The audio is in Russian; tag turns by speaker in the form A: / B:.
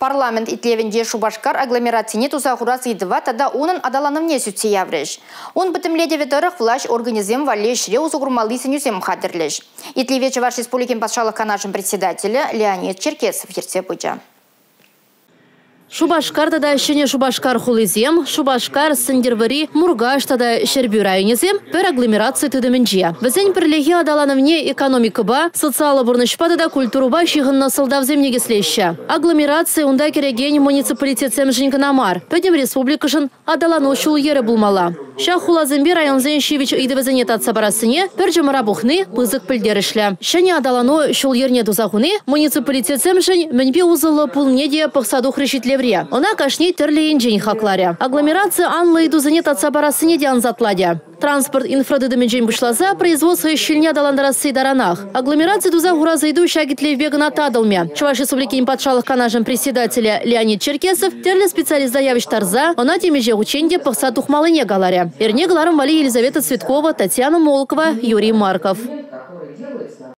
A: Парламент итлевенде Шубашкар агломерацияне тузахурас едва тада унын адаланымне сүтсе явреш. Он бітімледе ветерах влаш организм вале шре узугурмалы сенюсем хадырлеш. Итлевече ваш республикин патшалық канашын председателя Леонид Черкесов ерте бұджа.
B: Шубашкар тада шене Шубашкар хулызем, Шубашкар сындервари Мургаш тада Шербю районезем пер агломерация тыдымынчия. Візен пірлеге адаланымне экономика ба, социалы бурнышпа тада культуруба шиғынна сылдавзем негеслеща. Агломерация унда кереген муниципалитетсем жинканамар. Пөдем республикашын адалану шул ері булмала. Ша хулазембе районзен шивич идевезене татса барасыне пер жымыра бухны пызык пілдерішлі. Шане адалану шул ерне тузахуны муниципалитетсем жын мінбе узылы пулнеде пықсаду хрещитлевре. Она кашней терлейн жень хакларя. Агломерация анлы идузене татса барасыне де анзатладя. Транспорт инфрадыдымен жень бушлаза производство щельня даландарасы даранах. Агломерация туза гураза иду шагитлев бегана тадалме. Чуваш республики патшалық канажем председателя Леонид Черкесов терли специалист заявиш тарза, она темеже ученде пахса тухмалыне галаря. Эрне галаром вали Елизавета Цветкова, Татьяна Молкова, Юрий Марков.